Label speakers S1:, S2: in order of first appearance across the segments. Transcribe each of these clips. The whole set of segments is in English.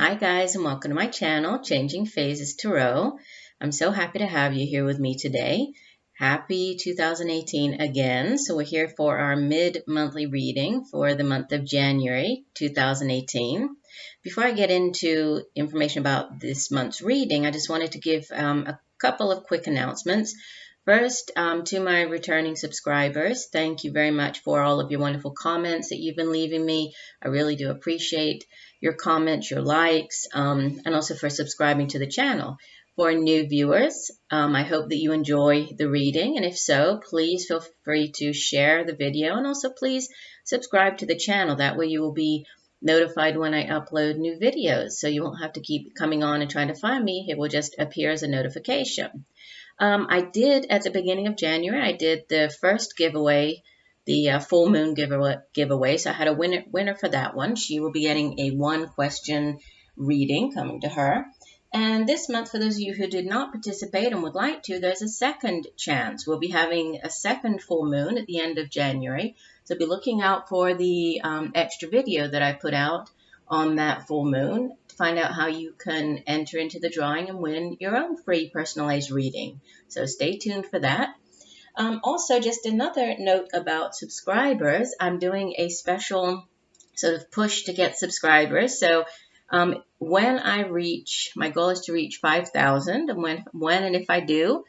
S1: Hi guys, and welcome to my channel, Changing Phases Tarot. I'm so happy to have you here with me today. Happy 2018 again. So we're here for our mid-monthly reading for the month of January 2018. Before I get into information about this month's reading, I just wanted to give a couple of quick announcements. First, to my returning subscribers, thank you very much for all of your wonderful comments that you've been leaving me. I really do appreciate your comments, your likes, and also for subscribing to the channel. For new viewers, I hope that you enjoy the reading, and if so, please feel free to share the video, and also please subscribe to the channel. That way you will be notified when I upload new videos, so you won't have to keep coming on and trying to find me. It will just appear as a notification. I did, at the beginning of January, I did the first giveaway, the full moon giveaway. So I had a winner for that one. She will be getting a 1-question reading coming to her. And this month, for those of you who did not participate and would like to, there's a second chance. We'll be having a second full moon at the end of January. So be looking out for the extra video that I put out on that full moon to find out how you can enter into the drawing and win your own free personalized reading. So stay tuned for that. Also, just another note about subscribers. I'm doing a special sort of push to get subscribers. So when I reach, my goal is to reach 5,000. And when and if I do,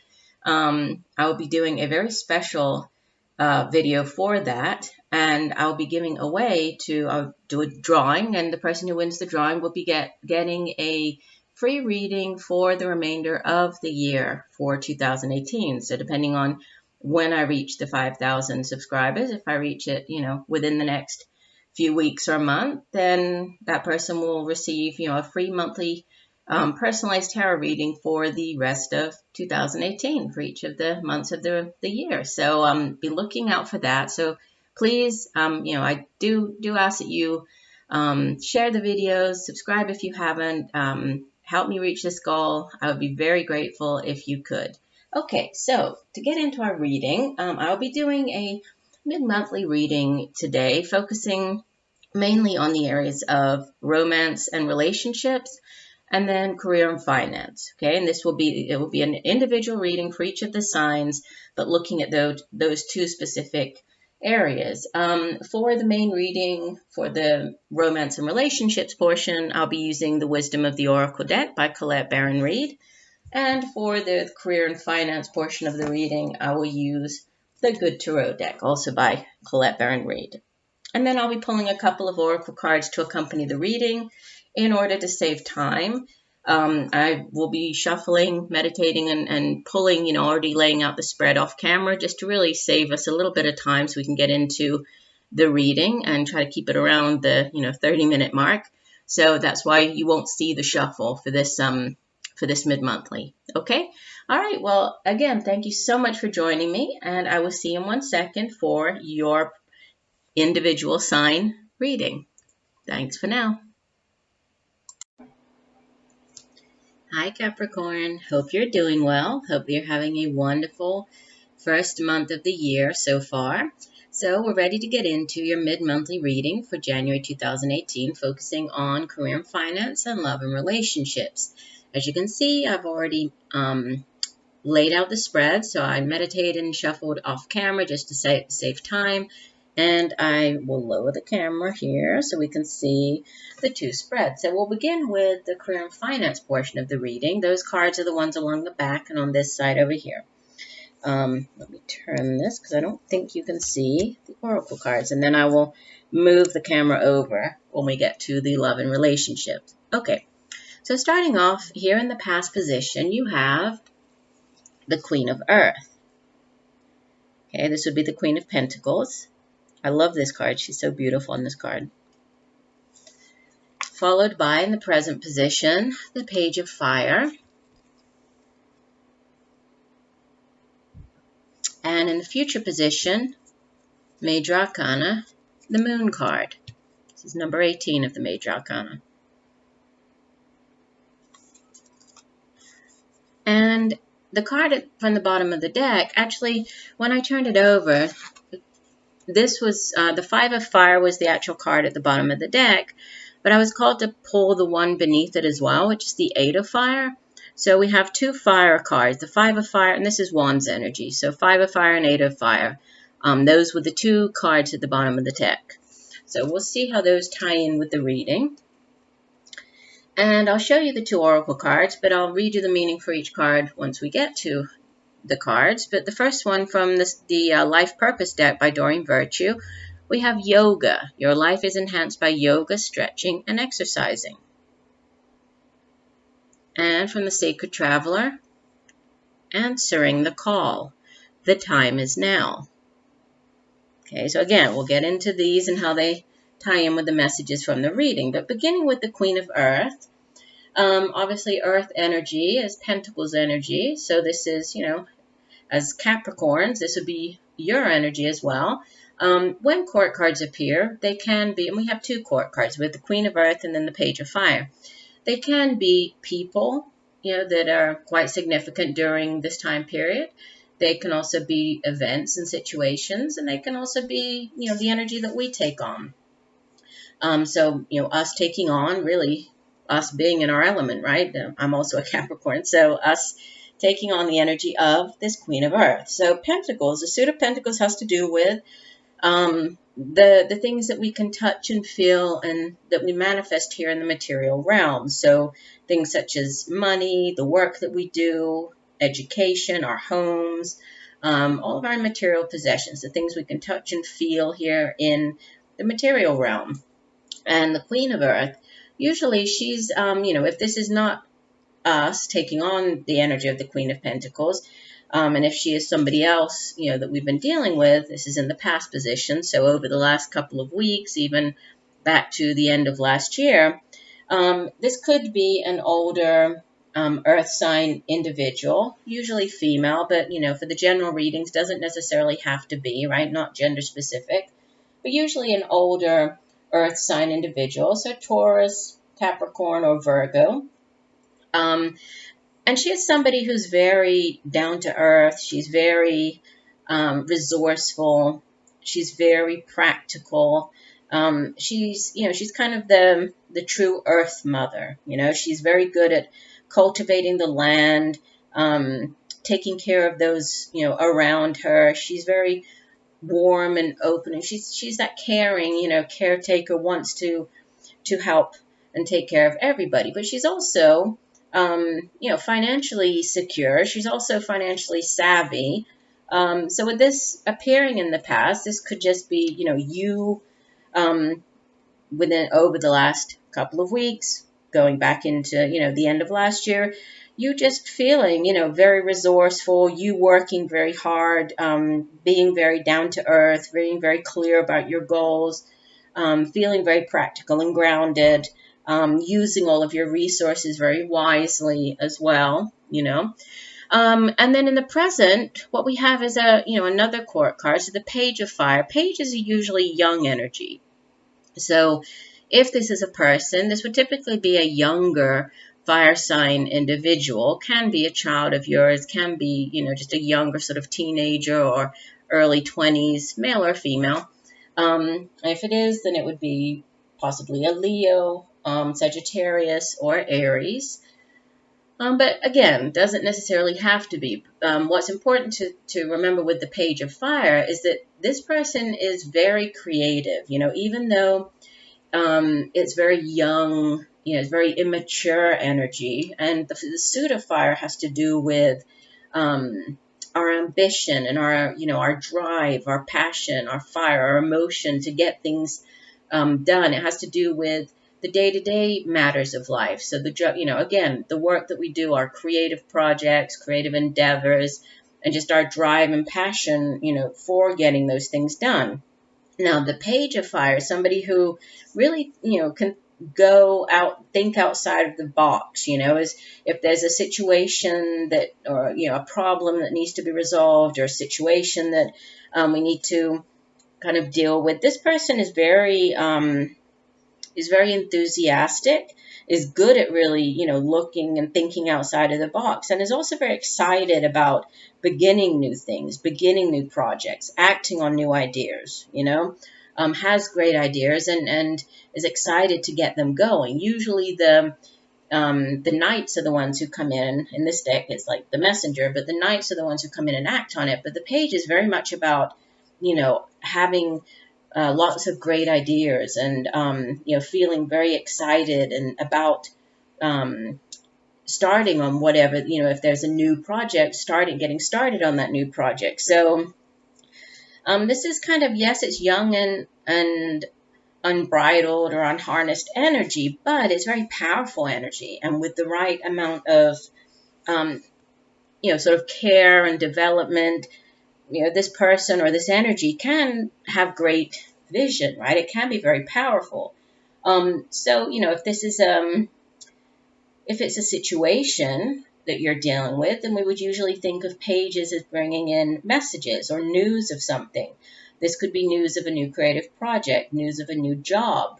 S1: I will be doing a very special video for that. And I'll be giving away to do a drawing. And the person who wins the drawing will be getting a free reading for the remainder of the year for 2018. So depending on when I reach the 5,000 subscribers, if I reach it, within the next few weeks or month, then that person will receive, a free monthly personalized tarot reading for the rest of 2018 for each of the months of the year. So be looking out for that. So please, I do ask that you share the videos, subscribe if you haven't, help me reach this goal. I would be very grateful if you could. Okay, so to get into our reading, I'll be doing a mid-monthly reading today, focusing mainly on the areas of romance and relationships, and then career and finance. Okay, and it will be an individual reading for each of the signs, but looking at those two specific areas. For the main reading, for the romance and relationships portion, I'll be using the Wisdom of the Oracle deck by Colette Baron-Reid. And for the career and finance portion of the reading, I will use the Good Tarot deck, also by Colette Baron-Reid. And then I'll be pulling a couple of oracle cards to accompany the reading in order to save time. I will be shuffling, meditating, and pulling, already laying out the spread off camera just to really save us a little bit of time so we can get into the reading and try to keep it around the, 30-minute mark. So that's why you won't see the shuffle for this mid-monthly. Okay? All right. Well, again, thank you so much for joining me, and I will see you in 1 second for your individual sign reading. Thanks for now. Hi, Capricorn. Hope you're doing well. Hope you're having a wonderful first month of the year so far. So we're ready to get into your mid-monthly reading for January 2018, focusing on career and finance and love and relationships. As you can see, I've already laid out the spread, so I meditated and shuffled off camera just to save time. And I will lower the camera here so we can see the two spreads. So we'll begin with the career and finance portion of the reading. Those cards are the ones along the back and on this side over here. Let me turn this because I don't think you can see the oracle cards. And then I will move the camera over when we get to the love and relationships. Okay, so starting off here in the past position, you have the Queen of Earth. Okay, this would be the Queen of Pentacles. I love this card. She's so beautiful on this card. Followed by, in the present position, the Page of Fire. And in the future position, Major Arcana, the Moon card. This is number 18 of the Major Arcana. And the card from the bottom of the deck, actually, when I turned it over, this was, the Five of Fire was the actual card at the bottom of the deck, but I was called to pull the one beneath it as well, which is the 8 of Fire. So we have 2 fire cards, the 5 of Fire, and this is Wands energy. So 5 of Fire and 8 of Fire. Those were the 2 cards at the bottom of the deck. So we'll see how those tie in with the reading. And I'll show you the 2 oracle cards, but I'll read you the meaning for each card once we get to the cards. But the first one from the Life Purpose deck by Doreen Virtue, we have yoga. Your life is enhanced by yoga, stretching, and exercising. And from the Sacred Traveler, answering the call. The time is now. Okay, so again, we'll get into these and how they tie in with the messages from the reading. But beginning with the Queen of Earth, obviously Earth energy is Pentacles energy. So this is, as Capricorns, this would be your energy as well. When court cards appear, they can be, and we have 2 court cards with the Queen of Earth and then the Page of Fire. They can be people, that are quite significant during this time period. They can also be events and situations, and they can also be, the energy that we take on. So, us taking on, really, us being in our element, right? I'm also a Capricorn, so us taking on the energy of this Queen of Earth. So Pentacles, the suit of Pentacles has to do with the things that we can touch and feel and that we manifest here in the material realm. So things such as money, the work that we do, education, our homes, all of our material possessions, the things we can touch and feel here in the material realm. And the Queen of Earth, usually she's, if this is not us taking on the energy of the Queen of Pentacles, and if she is somebody else, that we've been dealing with, this is in the past position. So over the last couple of weeks, even back to the end of last year, this could be an older earth sign individual, usually female, but, for the general readings, doesn't necessarily have to be, right? Not gender specific, but usually an older earth sign individual. So Taurus, Capricorn, or Virgo. And she is somebody who's very down to earth. She's very resourceful. She's very practical. She's kind of the true earth mother. She's very good at cultivating the land, taking care of those, around her. She's very warm and open, and she's that caring, caretaker, wants to help and take care of everybody. But she's also financially secure. She's also financially savvy. So with this appearing in the past, this could just be, you over the last couple of weeks, going back into, the end of last year, you just feeling, very resourceful, you working very hard, being very down to earth, being very clear about your goals, feeling very practical and grounded, using all of your resources very wisely as well, And then in the present, what we have is another court card, so the Page of Fire. Page is usually young energy. So if this is a person, this would typically be a younger fire sign individual, can be a child of yours, can be, just a younger sort of teenager or early 20s, male or female. If it is, then it would be possibly a Leo, Sagittarius, or Aries. But again, doesn't necessarily have to be. What's important to remember with the Page of Fire is that this person is very creative, even though it's very young, it's very immature energy. And the suit of fire has to do with our ambition and our drive, our passion, our fire, our emotion to get things done. It has to do with the day-to-day matters of life. So again, the work that we do, our creative projects, creative endeavors, and just our drive and passion, for getting those things done. Now, the Page of Fire is somebody who really, can go out, think outside of the box, is if there's a situation that, or, a problem that needs to be resolved, or a situation that we need to kind of deal with. This person is very enthusiastic, is good at really, looking and thinking outside of the box, and is also very excited about beginning new things, beginning new projects, acting on new ideas, has great ideas and is excited to get them going. Usually the knights are the ones who come in this deck. It's like the messenger, but the knights are the ones who come in and act on it. But the page is very much about, having lots of great ideas and, feeling very excited and about starting on whatever, if there's a new project, getting started on that new project. So this is kind of, yes, it's young and unbridled or unharnessed energy, but it's very powerful energy. And with the right amount of, sort of care and development, this person or this energy can have great vision, right? It can be very powerful. So, if this is, if it's a situation that you're dealing with, then we would usually think of pages as bringing in messages or news of something. This could be news of a new creative project, news of a new job,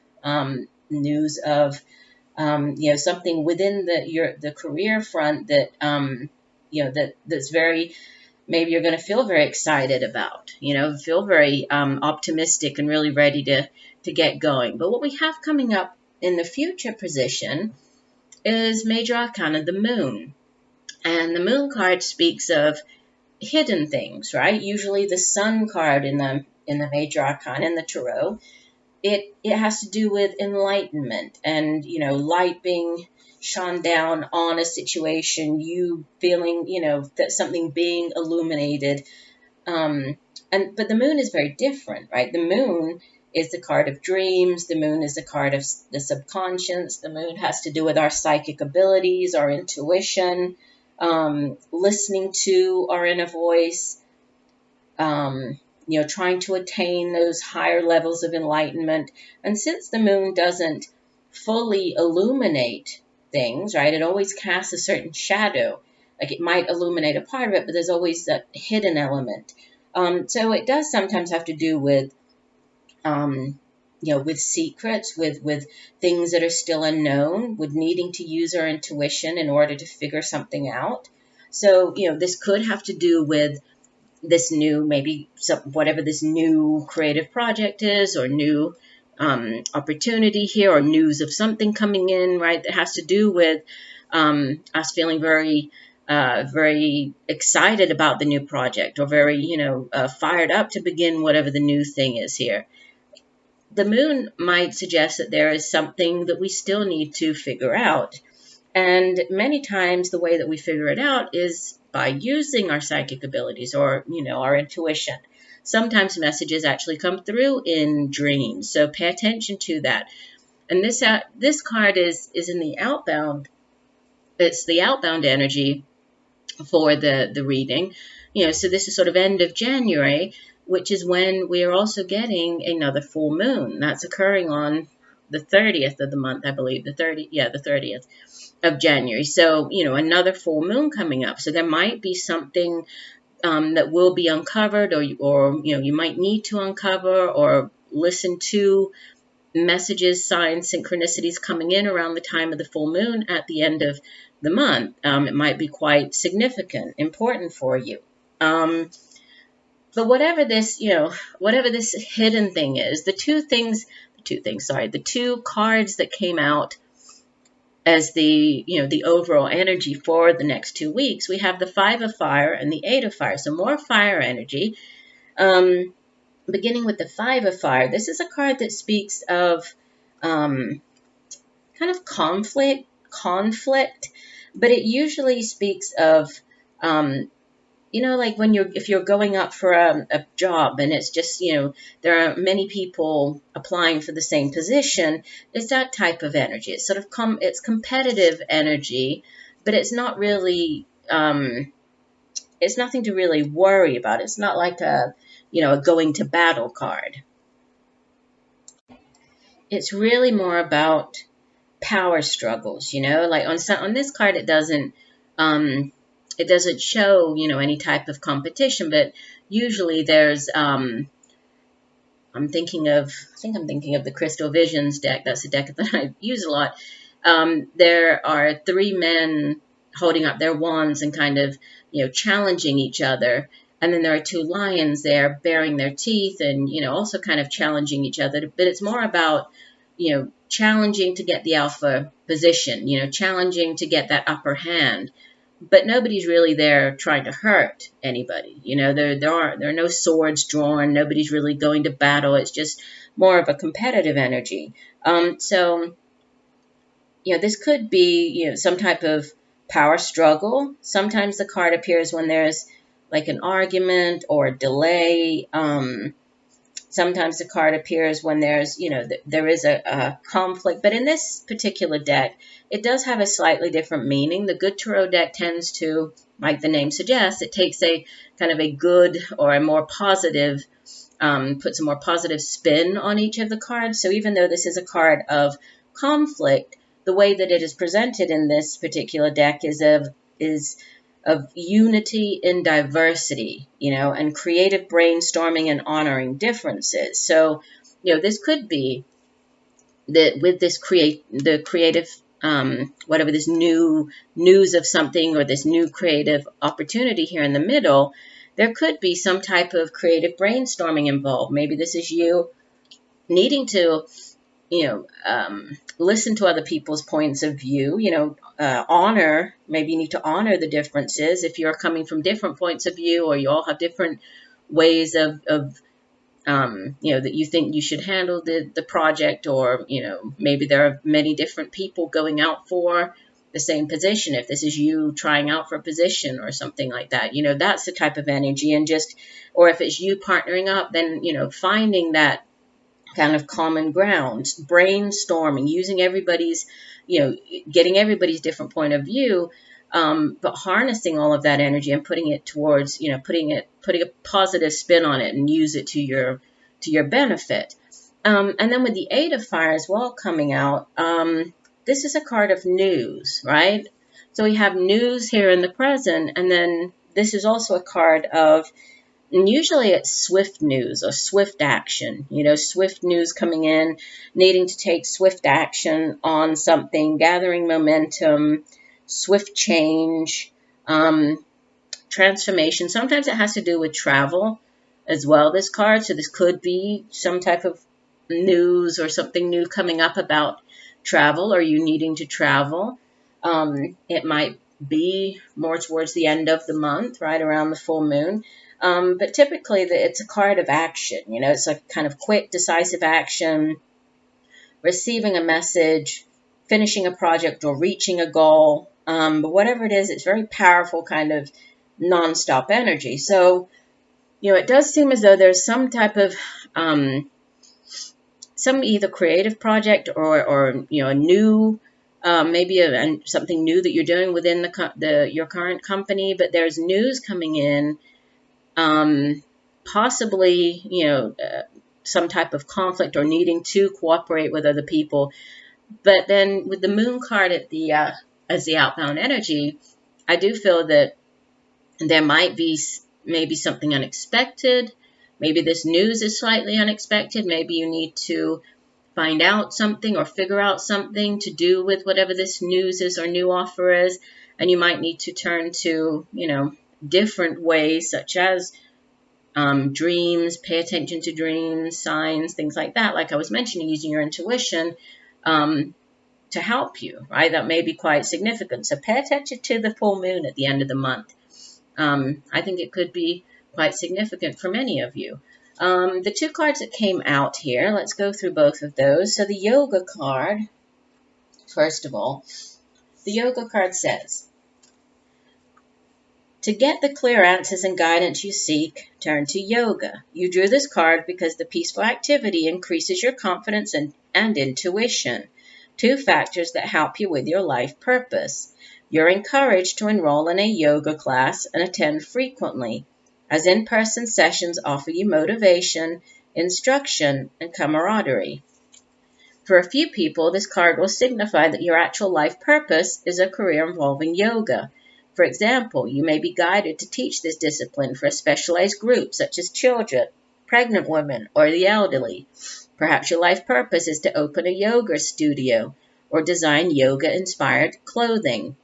S1: news of something within the career front that that's very, maybe you're going to feel very excited about, feel very optimistic and really ready to get going. But what we have coming up in the future position is Major Arcana, the Moon. And the Moon card speaks of hidden things, right? Usually the Sun card in the Major Arcana, in the Tarot, it has to do with enlightenment and, light being shone down on a situation, you feeling, that something being illuminated. But the Moon is very different, right? The Moon is the card of dreams. The Moon is the card of the subconscious. The Moon has to do with our psychic abilities, our intuition, listening to our inner voice, trying to attain those higher levels of enlightenment. And since the Moon doesn't fully illuminate things, right, it always casts a certain shadow. Like it might illuminate a part of it, but there's always that hidden element. So it does sometimes have to do with, with secrets, with things that are still unknown, with needing to use our intuition in order to figure something out. So, this could have to do with this new, maybe whatever this new creative project is, or new opportunity here, or news of something coming in, right? That has to do with us feeling very, very excited about the new project, or very, fired up to begin whatever the new thing is here. The Moon might suggest that there is something that we still need to figure out. And many times the way that we figure it out is by using our psychic abilities or, our intuition. Sometimes messages actually come through in dreams, so pay attention to that. And this card is in the outbound. It's the outbound energy for the reading. So this is sort of end of January, which is when we are also getting another full moon. That's occurring on the 30th of the month, I believe. The 30th of January. So, another full moon coming up. So there might be something that will be uncovered, or you might need to uncover or listen to messages, signs, synchronicities coming in around the time of the full moon at the end of the month. It might be quite significant, important for you. But whatever this hidden thing is, the two cards that came out as the overall energy for the next 2 weeks, we have the Five of Fire and the Eight of Fire. So more fire energy. Beginning with the Five of Fire, this is a card that speaks of kind of conflict, but it usually speaks of, like if you're going up for a job and it's just, there are many people applying for the same position, it's that type of energy. It's sort of it's competitive energy, but it's not really, it's nothing to really worry about. It's not like a going to battle card. It's really more about power struggles, like on this card, it doesn't show, any type of competition, but usually there's, I'm thinking of the Crystal Visions deck. That's a deck that I use a lot. There are three men holding up their wands and kind of, challenging each other. And then there are two lions there baring their teeth and, also kind of challenging each other. But it's more about, challenging to get the alpha position, challenging to get that upper hand. But nobody's really there trying to hurt anybody. There are no swords drawn. Nobody's really going to battle. It's just more of a competitive energy. So this could be, some type of power struggle. Sometimes the card appears when there's like an argument or a delay. Sometimes the card appears when there's, there is a conflict. But in this particular deck, it does have a slightly different meaning. The Good Tarot deck tends to, like the name suggests, it takes a kind of a good or a more positive, puts a more positive spin on each of the cards. So even though this is a card of conflict, the way that it is presented in this particular deck is of unity in diversity, and creative brainstorming and honoring differences. So, this could be that with this creative, whatever this new news of something or this new creative opportunity here in the middle, there could be some type of creative brainstorming involved. Maybe this is you needing to listen to other people's points of view, maybe you need to honor the differences if you're coming from different points of view, or you all have different ways of that you think you should handle the project, or, maybe there are many different people going out for the same position. If this is you trying out for a position or something like that, that's the type of energy. And or if it's you partnering up, then, finding that kind of common ground, brainstorming, using everybody's, getting everybody's different point of view, but harnessing all of that energy and putting it towards, putting a positive spin on it and use it to your benefit. And then with the Eight of Fire as well coming out, this is a card of news, right? So we have news here in the present, and then this is also a card of, and usually it's swift news or swift action, swift news coming in, needing to take swift action on something, gathering momentum, swift change, transformation. Sometimes it has to do with travel as well, this card. So this could be some type of news or something new coming up about travel, or you needing to travel. It might be more towards the end of the month, right around the full moon. But typically it's a card of action. It's a kind of quick, decisive action, receiving a message, finishing a project, or reaching a goal. But whatever it is, it's very powerful, kind of nonstop energy. So, it does seem as though there's some type of some either creative project or a new, maybe something new that you're doing within your current company. But there's news coming in. Possibly, some type of conflict or needing to cooperate with other people. But then with the moon card at as the outbound energy, I do feel that there might be maybe something unexpected. Maybe this news is slightly unexpected. Maybe you need to find out something or figure out something to do with whatever this news is or new offer is. And you might need to turn to, different ways, such as dreams, pay attention to dreams, signs, things like that. Like I was mentioning, using your intuition to help you, right? That may be quite significant. So pay attention to the full moon at the end of the month. I think it could be quite significant for many of you. The two cards that came out here, let's go through both of those. So the Yoga card, first of all, the Yoga card says, to get the clear answers and guidance you seek, turn to yoga. You drew this card because the peaceful activity increases your confidence and intuition, two factors that help you with your life purpose. You're encouraged to enroll in a yoga class and attend frequently, as in-person sessions offer you motivation, instruction, and camaraderie. For a few people, this card will signify that your actual life purpose is a career involving yoga. For example, you may be guided to teach this discipline for a specialized group, such as children, pregnant women, or the elderly. Perhaps your life purpose is to open a yoga studio or design yoga-inspired clothing.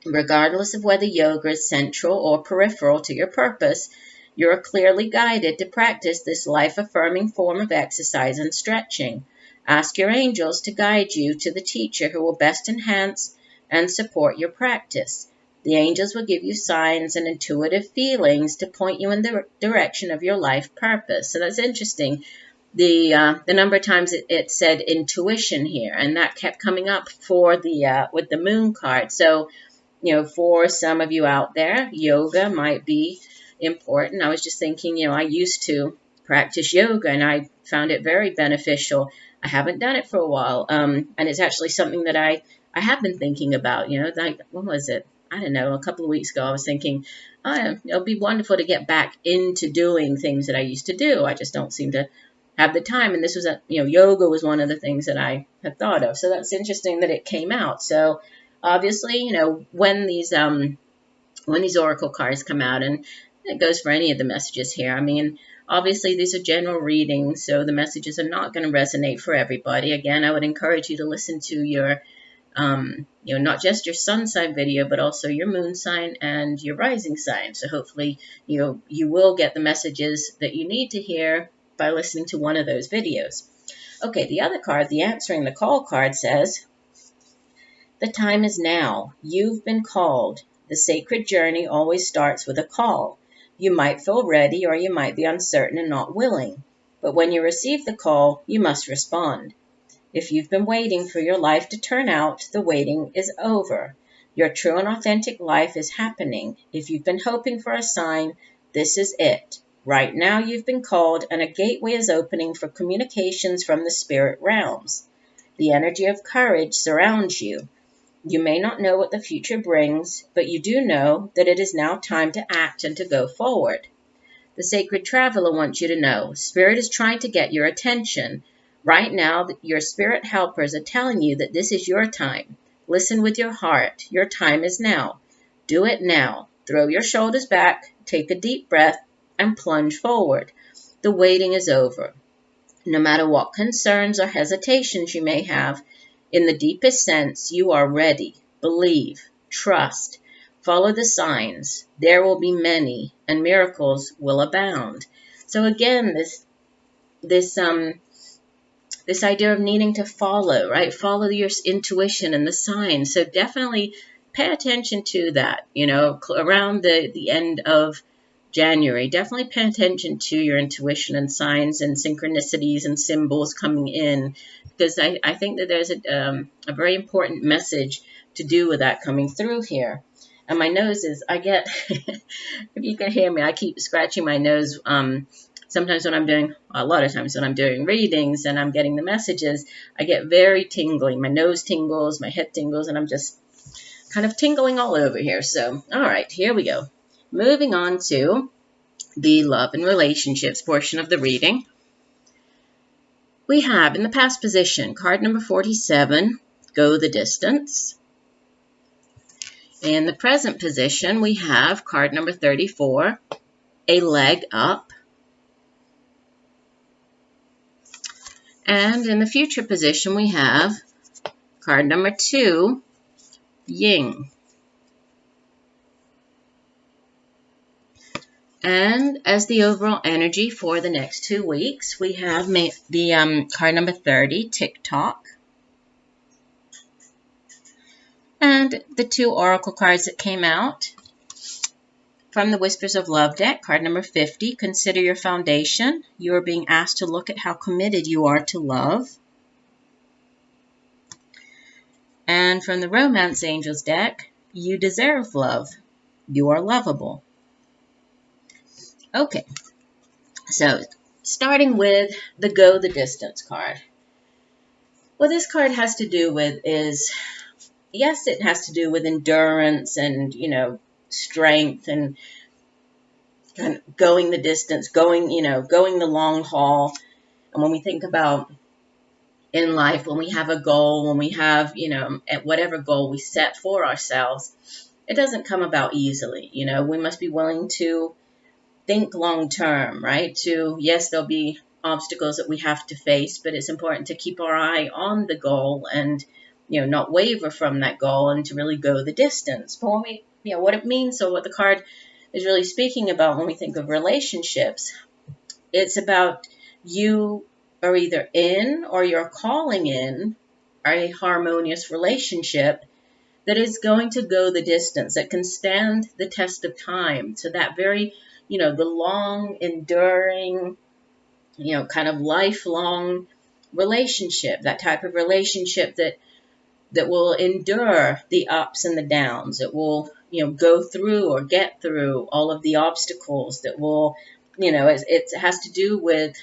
S1: Regardless of whether yoga is central or peripheral to your purpose, You're clearly guided to practice this life-affirming form of exercise and stretching. Ask your angels to guide you to the teacher who will best enhance and support your practice. The angels will give you signs and intuitive feelings to point you in the direction of your life purpose. So that's interesting. The number of times it said intuition here, and that kept coming up for the with the moon card. So, for some of you out there, yoga might be important. I was just thinking, I used to practice yoga, and I found it very beneficial. I haven't done it for a while, and it's actually something that I have been thinking about. Like, when was it? I don't know, a couple of weeks ago, I was thinking, it'll be wonderful to get back into doing things that I used to do. I just don't seem to have the time. And this was yoga was one of the things that I had thought of. So that's interesting that it came out. So obviously, when these oracle cards come out, and it goes for any of the messages here. I mean, obviously these are general readings, so the messages are not going to resonate for everybody. Again, I would encourage you to listen to your not just your sun sign video, but also your moon sign and your rising sign. So hopefully, you will get the messages that you need to hear by listening to one of those videos. Okay, the other card, the answering the call card, says, the time is now. You've been called. The sacred journey always starts with a call. You might feel ready, or you might be uncertain and not willing. But when you receive the call, you must respond. If you've been waiting for your life to turn out, the waiting is over. Your true and authentic life is happening. If you've been hoping for a sign, this is it. Right now you've been called, and a gateway is opening for communications from the spirit realms. The energy of courage surrounds you. You may not know what the future brings, but you do know that it is now time to act and to go forward. The sacred traveler wants you to know, Spirit is trying to get your attention. Right now, your spirit helpers are telling you that this is your time. Listen with your heart. Your time is now. Do it now. Throw your shoulders back, take a deep breath, and plunge forward. The waiting is over. No matter what concerns or hesitations you may have, in the deepest sense, you are ready. Believe, trust, follow the signs. There will be many, and miracles will abound. So again, this idea of needing to follow, right? Follow your intuition and the signs. So definitely pay attention to that, around the end of January. Definitely pay attention to your intuition and signs and synchronicities and symbols coming in, because I think that there's a very important message to do with that coming through here. And my nose is, if you can hear me, I keep scratching my nose. Sometimes a lot of times when I'm doing readings and I'm getting the messages, I get very tingly. My nose tingles, my head tingles, and I'm just kind of tingling all over here. So, all right, here we go. Moving on to the love and relationships portion of the reading. We have in the past position, card number 47, go the distance. In the present position, we have card number 34, a leg up. And in the future position, we have card number 2, yin. And as the overall energy for the next 2 weeks, we have the card number 30, tick-tock. And the 2 oracle cards that came out from the Whispers of Love deck, card number 50, consider your foundation. You are being asked to look at how committed you are to love. And from the Romance Angels deck, you deserve love. You are lovable. Okay, so starting with the Go the Distance card. What this card has to do with is, yes, it has to do with endurance and, strength and kind of going the distance, going the long haul. And when we think about in life, when we have a goal, when we have, at whatever goal we set for ourselves, it doesn't come about easily. We must be willing to think long term, right? Yes, there'll be obstacles that we have to face, but it's important to keep our eye on the goal and, not waver from that goal and to really go the distance. But when what it means, so what the card is really speaking about, when we think of relationships, it's about you are either in or you're calling in a harmonious relationship that is going to go the distance, that can stand the test of time. So that very, the long, enduring, kind of lifelong relationship, that type of relationship that will endure the ups and the downs. It will, go through or get through all of the obstacles. That will, it has to do with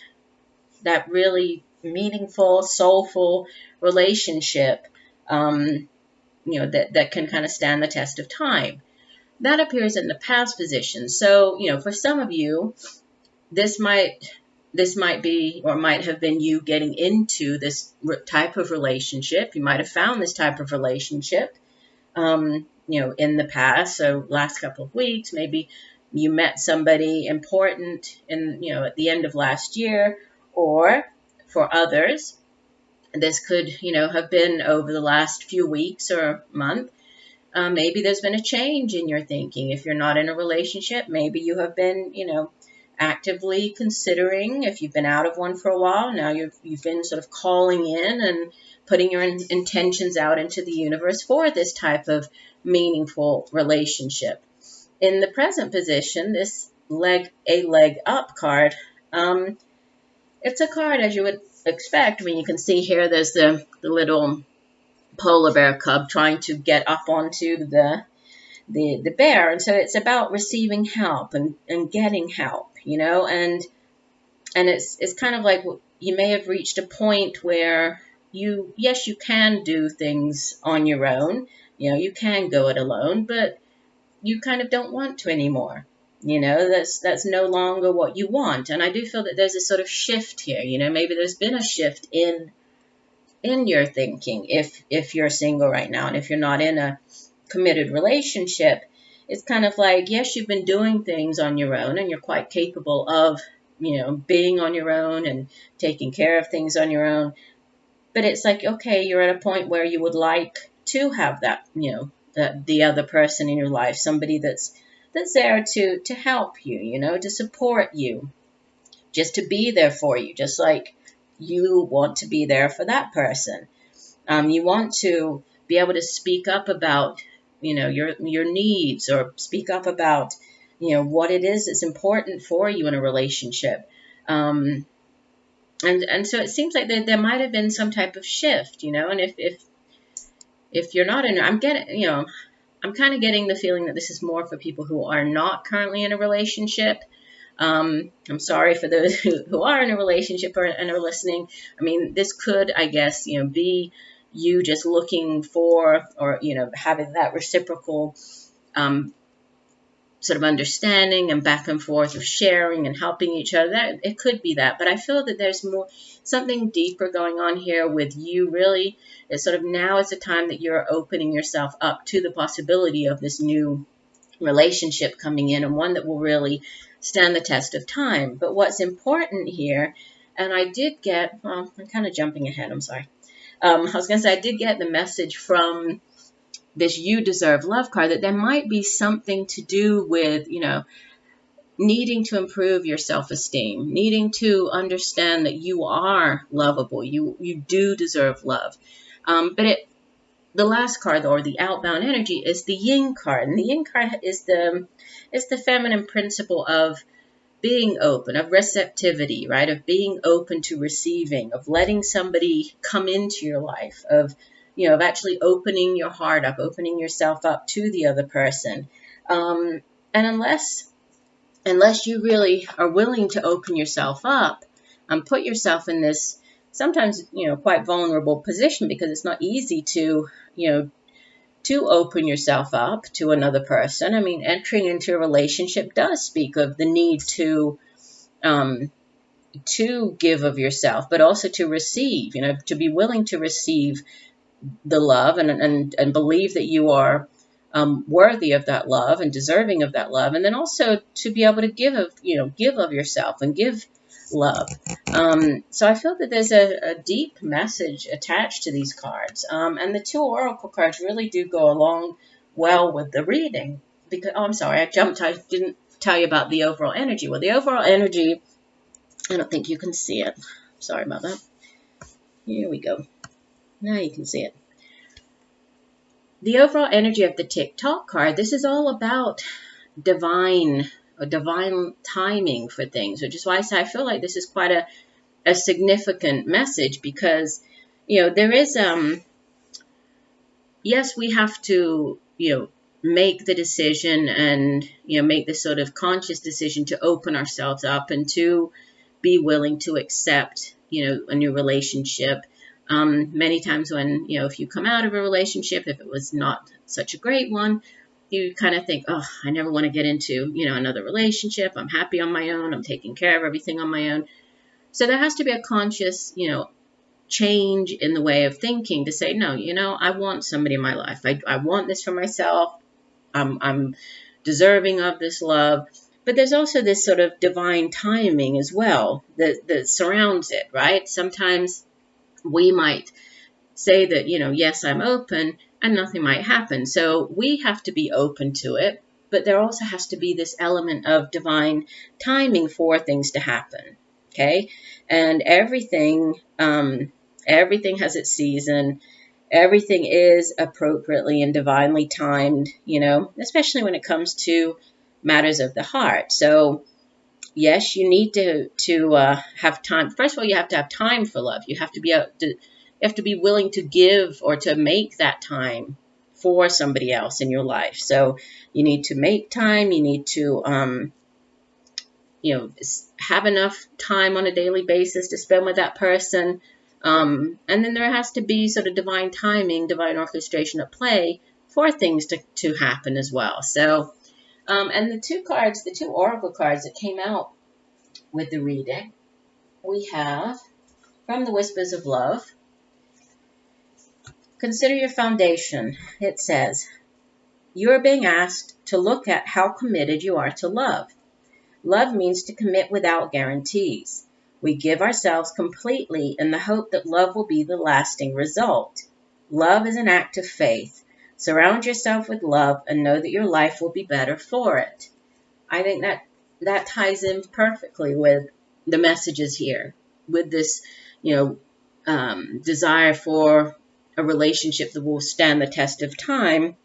S1: that really meaningful, soulful relationship, that can kind of stand the test of time. That appears in the past position. So, for some of you, this might be, or might have been, you getting into this type of relationship. You might have found this type of relationship, in the past. So last couple of weeks, maybe you met somebody important at the end of last year, or for others, this could, have been over the last few weeks or month. Maybe there's been a change in your thinking. If you're not in a relationship, maybe you have been, actively considering. If you've been out of one for a while, now you've been sort of calling in and putting your intentions out into the universe for this type of meaningful relationship. In the present position, this leg up card, it's a card as you would expect. I mean, you can see here there's the little polar bear cub trying to get up onto the bear. And so it's about receiving help and getting help, and it's kind of like, you may have reached a point where you can do things on your own. You can go it alone, but you kind of don't want to anymore. That's no longer what you want. And I do feel that there's a sort of shift here. Maybe there's been a shift in your thinking. If you're single right now, and if you're not in a committed relationship, it's kind of like, yes, you've been doing things on your own, and you're quite capable of, being on your own and taking care of things on your own. But it's like, okay, you're at a point where you would like to have that, the other person in your life, somebody that's there to help you, to support you, just to be there for you, just like you want to be there for that person. You want to be able to speak up about, your needs, or speak up about, what it is that's important for you in a relationship. And so it seems like there might have been some type of shift, and if you're not in, I'm kind of getting the feeling that this is more for people who are not currently in a relationship. I'm sorry for those who are in a relationship and are listening. I mean, this could, I guess, be you just looking for, or, having that reciprocal sort of understanding and back and forth of sharing and helping each other. That it could be that, but I feel that there's something deeper going on here with you. Really, it's sort of, now is the time that you're opening yourself up to the possibility of this new relationship coming in, and one that will really stand the test of time. But what's important here, and I did get, well, I'm kind of jumping ahead, I'm sorry. I was going to say, I did get the message from this You Deserve Love card that there might be something to do with, needing to improve your self-esteem, needing to understand that you are lovable, you do deserve love. But the last card, or the outbound energy, is the Yin card. And the Yin card is the feminine principle of being open, of receptivity, right? Of being open to receiving, of letting somebody come into your life, of actually opening your heart up, opening yourself up to the other person. And unless you really are willing to open yourself up, put yourself in this sometimes, quite vulnerable position, because it's not easy to open yourself up to another person. I mean, entering into a relationship does speak of the need to give of yourself, but also to receive, to be willing to receive the love, and believe that you are worthy of that love and deserving of that love, and then also to be able to give of yourself and give love. So I feel that there's a deep message attached to these cards, and the two oracle cards really do go along well with the reading. because, oh, I'm sorry, I jumped. I didn't tell you about the overall energy. Well, the overall energy, I don't think you can see it. Sorry about that. Here we go. Now you can see it. The overall energy of the TikTok card, this is all about divine timing for things, which is why I say I feel like this is quite a significant message, because, there is, yes, we have to, make the decision and, make this sort of conscious decision to open ourselves up and to be willing to accept, a new relationship. Many times when, if you come out of a relationship, if it was not such a great one, you kind of think, oh, I never want to get into, another relationship. I'm happy on my own. I'm taking care of everything on my own. So there has to be a conscious, change in the way of thinking to say, no, I want somebody in my life. I want this for myself. I'm deserving of this love. But there's also this sort of divine timing as well that surrounds it, right? Sometimes we might say that, yes, I'm open, and nothing might happen. So we have to be open to it. But there also has to be this element of divine timing for things to happen. Okay? And everything has its season. Everything is appropriately and divinely timed, especially when it comes to matters of the heart. So yes, you need to have time. First of all, you have to have time for love. You have to be willing to give or to make that time for somebody else in your life. So you need to make time. You need to have enough time on a daily basis to spend with that person. And then there has to be sort of divine timing, divine orchestration at play for things to happen as well. So, and the two oracle cards that came out with the reading, we have from the Whispers of Love, consider your foundation. It says, you are being asked to look at how committed you are to love. Love means to commit without guarantees. We give ourselves completely in the hope that love will be the lasting result. Love is an act of faith. Surround yourself with love and know that your life will be better for it. I think that ties in perfectly with the messages here, with this, desire for a relationship that will stand the test of time.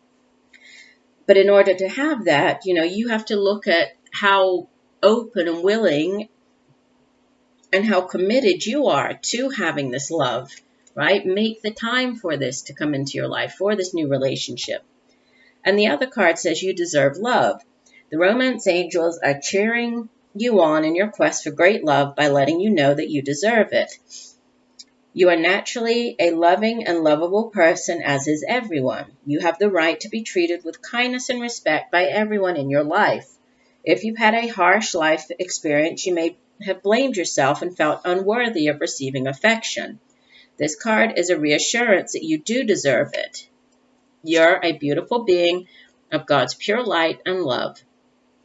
S1: But in order to have that, you have to look at how open and willing and how committed you are to having this love, right? Make the time for this to come into your life, for this new relationship. And the other card says you deserve love. The romance angels are cheering you on in your quest for great love by letting you know that you deserve it. You are naturally a loving and lovable person, as is everyone. You have the right to be treated with kindness and respect by everyone in your life. If you've had a harsh life experience, you may have blamed yourself and felt unworthy of receiving affection. This card is a reassurance that you do deserve it. You're a beautiful being of God's pure light and love.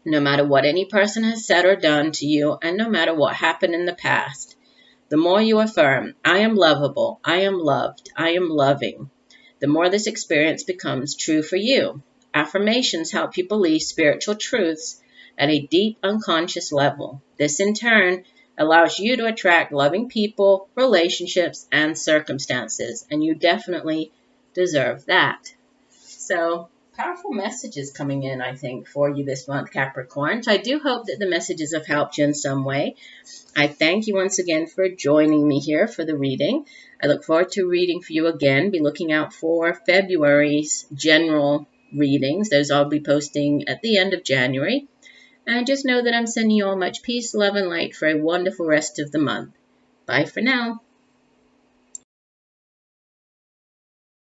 S1: No matter what any person has said or done to you, and no matter what happened in the past, the more you affirm, I am lovable, I am loved, I am loving, the more this experience becomes true for you. Affirmations help you believe spiritual truths at a deep unconscious level. This, in turn, allows you to attract loving people, relationships, and circumstances, and you definitely deserve that. So, powerful messages coming in, I think, for you this month, Capricorn. So I do hope that the messages have helped you in some way. I thank you once again for joining me here for the reading. I look forward to reading for you again. Be looking out for February's general readings. Those I'll be posting at the end of January. And just know that I'm sending you all much peace, love, and light for a wonderful rest of the month. Bye for now.